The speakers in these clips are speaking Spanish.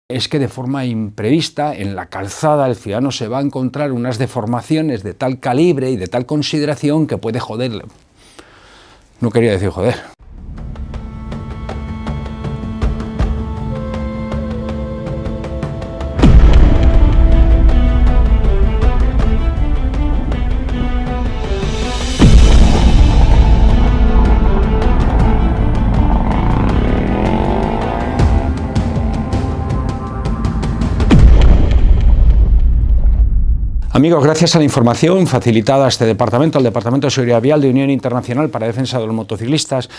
Es que de forma imprevista en la calzada el ciudadano se va a encontrar unas deformaciones de tal calibre y de tal consideración que puede joderle. No quería decir joder. Amigos, gracias a la información facilitada a este departamento, al Departamento de Seguridad Vial de Unión Internacional para la Defensa de los Motociclistas,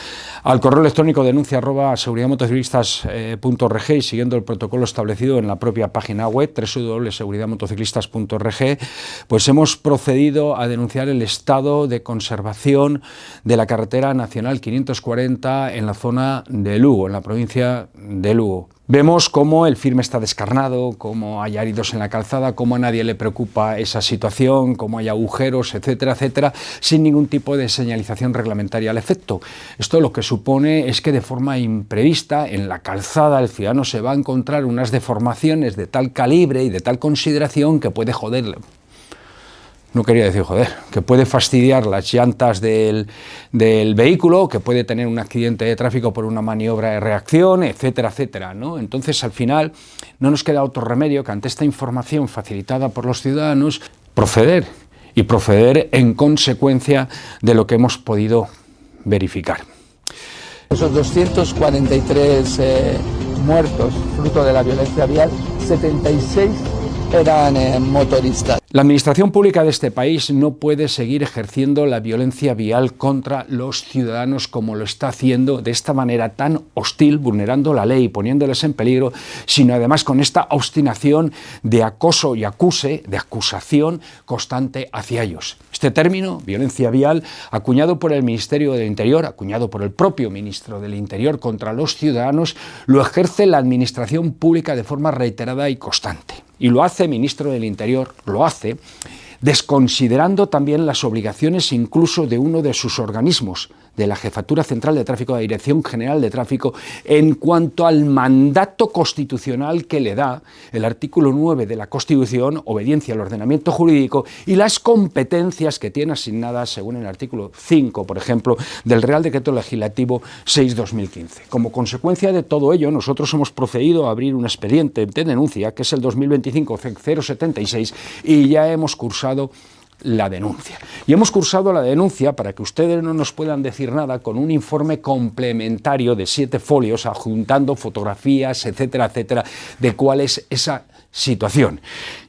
al correo electrónico denuncia@seguridadmotociclistas.org y siguiendo el protocolo establecido en la propia página web www.seguridadmotociclistas.org, pues hemos procedido a denunciar el estado de conservación de la carretera nacional 540 en la zona de Lugo, en la provincia de Lugo. Vemos cómo el firme está descarnado, cómo hay áridos en la calzada, cómo a nadie le preocupa esa situación, cómo hay agujeros, etcétera, etcétera, sin ningún tipo de señalización reglamentaria al efecto. Esto lo que supone es que de forma imprevista en la calzada el ciudadano se va a encontrar unas deformaciones de tal calibre y de tal consideración que puede joderle. No quería decir joder, que puede fastidiar las llantas del vehículo, que puede tener un accidente de tráfico por una maniobra de reacción, etcétera, etcétera, ¿no? Entonces, al final, no nos queda otro remedio que ante esta información facilitada por los ciudadanos, proceder en consecuencia de lo que hemos podido verificar. Esos 243 muertos fruto de la violencia vial, 76 eran motoristas. La administración pública de este país no puede seguir ejerciendo la violencia vial contra los ciudadanos como lo está haciendo de esta manera tan hostil, vulnerando la ley, poniéndoles en peligro, sino además con esta obstinación de acoso y de acusación constante hacia ellos. Este término, violencia vial, acuñado por el Ministerio del Interior, acuñado por el propio Ministro del Interior contra los ciudadanos, lo ejerce la administración pública de forma reiterada y constante. Y lo hace el Ministro del Interior, lo hace desconsiderando también las obligaciones incluso de uno de sus organismos, de la Jefatura Central de Tráfico, de la Dirección General de Tráfico, en cuanto al mandato constitucional que le da el artículo 9 de la Constitución, obediencia al ordenamiento jurídico, y las competencias que tiene asignadas, según el artículo 5, por ejemplo, del Real Decreto Legislativo 6/2015. Como consecuencia de todo ello, nosotros hemos procedido a abrir un expediente de denuncia, que es el 2025-076, y ya hemos cursado la denuncia. Y hemos cursado la denuncia, para que ustedes no nos puedan decir nada, con un informe complementario de 7 folios, adjuntando fotografías, etcétera, etcétera, de cuál es esa situación.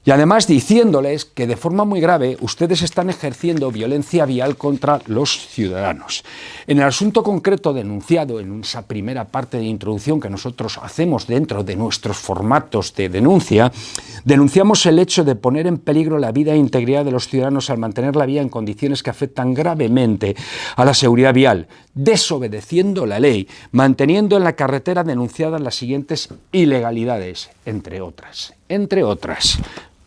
Y además diciéndoles que de forma muy grave ustedes están ejerciendo violencia vial contra los ciudadanos. En el asunto concreto denunciado, en esa primera parte de introducción que nosotros hacemos dentro de nuestros formatos de denuncia, denunciamos el hecho de poner en peligro la vida e integridad de los ciudadanos al mantener la vía en condiciones que afectan gravemente a la seguridad vial, desobedeciendo la ley, manteniendo en la carretera denunciadas las siguientes ilegalidades, entre otras.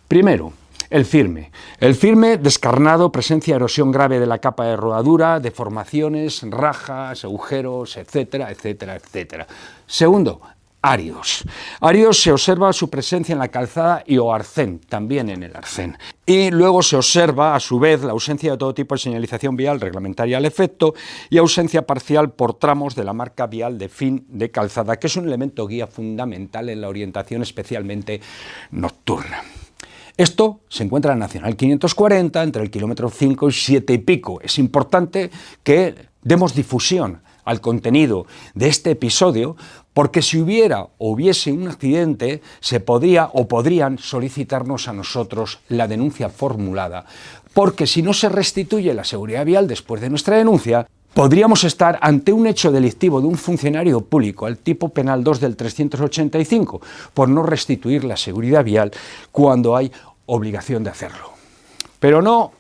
Primero, el firme. El firme descarnado, presencia de erosión grave de la capa de rodadura, deformaciones, rajas, agujeros, etcétera, etcétera, etcétera. Segundo, áridos. Áridos, se observa su presencia en la calzada y o arcén, también en el arcén. Y luego se observa, a su vez, la ausencia de todo tipo de señalización vial reglamentaria al efecto y ausencia parcial por tramos de la marca vial de fin de calzada, que es un elemento guía fundamental en la orientación, especialmente nocturna. Esto se encuentra en la Nacional 540, entre el kilómetro 5 y 7 y pico. Es importante que demos difusión al contenido de este episodio, porque si hubiese un accidente, se podría o podrían solicitarnos a nosotros la denuncia formulada, porque si no se restituye la seguridad vial después de nuestra denuncia, podríamos estar ante un hecho delictivo de un funcionario público al tipo penal 2 del 385 por no restituir la seguridad vial cuando hay obligación de hacerlo. Pero no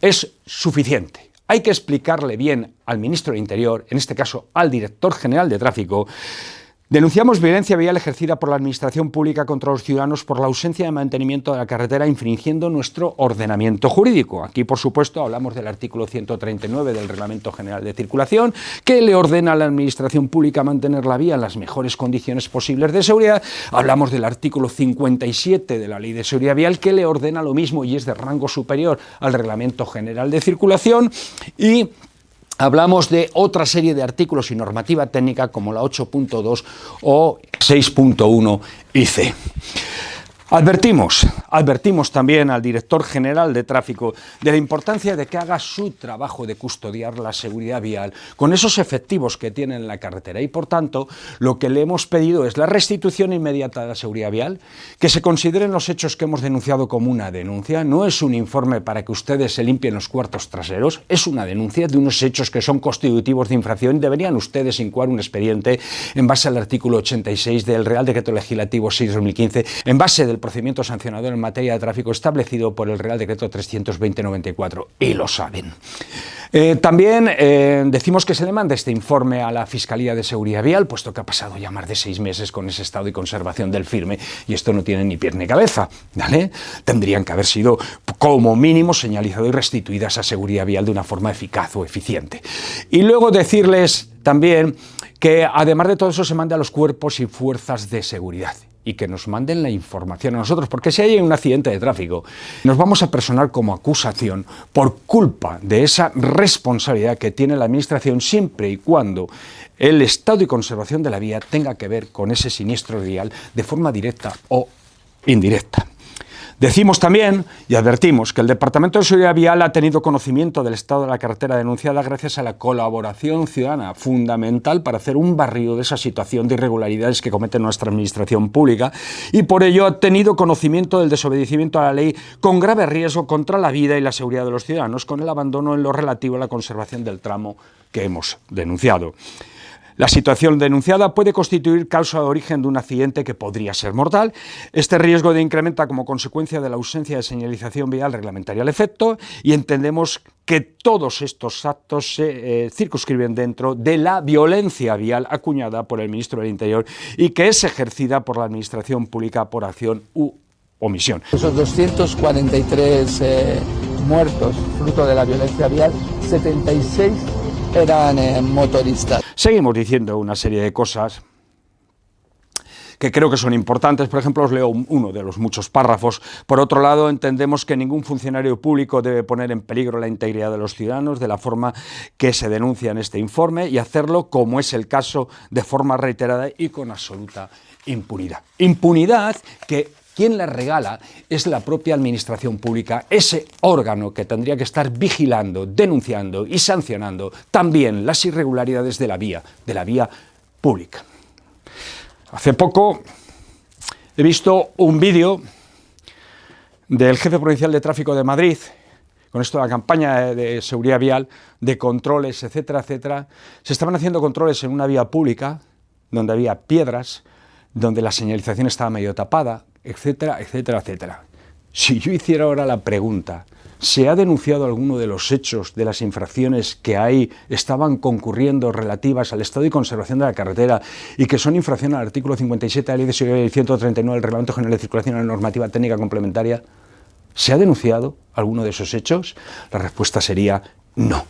es suficiente. Hay que explicarle bien al Ministro del Interior, en este caso al Director General de Tráfico, Denunciamos violencia vial ejercida por la Administración Pública contra los ciudadanos por la ausencia de mantenimiento de la carretera, infringiendo nuestro ordenamiento jurídico. Aquí, por supuesto, hablamos del artículo 139 del Reglamento General de Circulación, que le ordena a la Administración Pública mantener la vía en las mejores condiciones posibles de seguridad. Hablamos del artículo 57 de la Ley de Seguridad Vial, que le ordena lo mismo y es de rango superior al Reglamento General de Circulación. Y hablamos de otra serie de artículos y normativa técnica como la 8.2 o 6.1 IC. Advertimos también al director general de tráfico de la importancia de que haga su trabajo de custodiar la seguridad vial con esos efectivos que tiene en la carretera y, por tanto, lo que le hemos pedido es la restitución inmediata de la seguridad vial, que se consideren los hechos que hemos denunciado como una denuncia. No es un informe para que ustedes se limpien los cuartos traseros, es una denuncia de unos hechos que son constitutivos de infracción. Deberían ustedes incoar un expediente en base al artículo 86 del Real Decreto Legislativo 6/2015, en base del procedimiento sancionador en materia de tráfico establecido por el Real Decreto 320/94, y lo saben. También decimos que se le mande este informe a la Fiscalía de Seguridad Vial, puesto que ha pasado ya más de 6 meses con ese estado y conservación del firme, y esto no tiene ni pies ni cabeza, ¿vale? Tendrían que haber sido, como mínimo, señalizado y restituida esa seguridad vial de una forma eficaz o eficiente. Y luego decirles también que, además de todo eso, se mande a los cuerpos y fuerzas de seguridad y que nos manden la información a nosotros, porque si hay un accidente de tráfico, nos vamos a personar como acusación por culpa de esa responsabilidad que tiene la Administración, siempre y cuando el estado y conservación de la vía tenga que ver con ese siniestro vial de forma directa o indirecta. Decimos también y advertimos que el Departamento de Seguridad Vial ha tenido conocimiento del estado de la carretera denunciada gracias a la colaboración ciudadana, fundamental para hacer un barrido de esa situación de irregularidades que comete nuestra Administración Pública, y por ello ha tenido conocimiento del desobedecimiento a la ley con grave riesgo contra la vida y la seguridad de los ciudadanos, con el abandono en lo relativo a la conservación del tramo que hemos denunciado. La situación denunciada puede constituir causa de origen de un accidente que podría ser mortal. Este riesgo incrementa como consecuencia de la ausencia de señalización vial reglamentaria al efecto, y entendemos que todos estos actos se circunscriben dentro de la violencia vial acuñada por el Ministro del Interior y que es ejercida por la Administración Pública por acción u omisión. Esos 243 muertos fruto de la violencia vial, 76 eran motoristas. Seguimos diciendo una serie de cosas que creo que son importantes. Por ejemplo, os leo uno de los muchos párrafos. Por otro lado, entendemos que ningún funcionario público debe poner en peligro la integridad de los ciudadanos de la forma que se denuncia en este informe, y hacerlo, como es el caso, de forma reiterada y con absoluta impunidad. Impunidad que quien la regala es la propia Administración Pública, ese órgano que tendría que estar vigilando, denunciando y sancionando también las irregularidades de la vía pública. Hace poco he visto un vídeo del jefe provincial de tráfico de Madrid, con esto de la campaña de seguridad vial, de controles, etcétera, etcétera. Se estaban haciendo controles en una vía pública, donde había piedras, donde la señalización estaba medio tapada, etcétera, etcétera, etcétera. Si yo hiciera ahora la pregunta, ¿se ha denunciado alguno de los hechos de las infracciones que ahí estaban concurriendo relativas al estado y conservación de la carretera y que son infracción al artículo 57 de la Ley de Seguridad y 139 del Reglamento General de Circulación y la normativa técnica complementaria? ¿Se ha denunciado alguno de esos hechos? La respuesta sería no.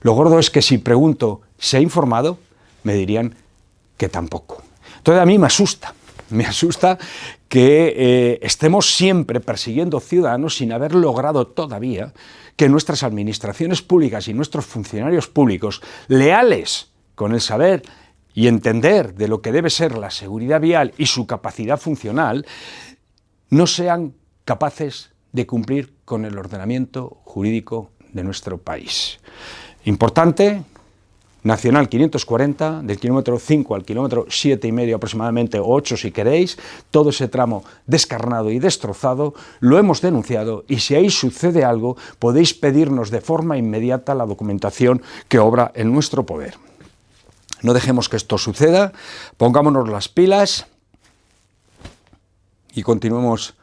Lo gordo es que si pregunto, ¿se ha informado?, me dirían que tampoco. Entonces a mí me asusta que estemos siempre persiguiendo ciudadanos sin haber logrado todavía que nuestras administraciones públicas y nuestros funcionarios públicos, leales con el saber y entender de lo que debe ser la seguridad vial y su capacidad funcional, no sean capaces de cumplir con el ordenamiento jurídico de nuestro país. Importante. Nacional 540, del kilómetro 5 al kilómetro 7,5 aproximadamente, o 8 si queréis, todo ese tramo descarnado y destrozado, lo hemos denunciado, y si ahí sucede algo, podéis pedirnos de forma inmediata la documentación que obra en nuestro poder. No dejemos que esto suceda, pongámonos las pilas y continuemos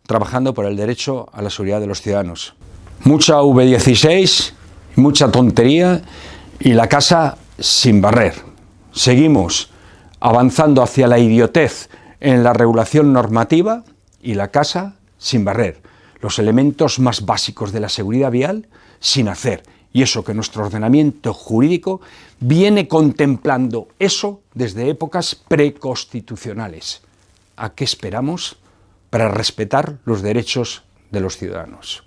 trabajando por el derecho a la seguridad de los ciudadanos. Mucha V16, mucha tontería y la casa sin barrer. Seguimos avanzando hacia la idiotez en la regulación normativa y la casa sin barrer, los elementos más básicos de la seguridad vial sin hacer. Y eso que nuestro ordenamiento jurídico viene contemplando eso desde épocas preconstitucionales. ¿A qué esperamos para respetar los derechos de los ciudadanos?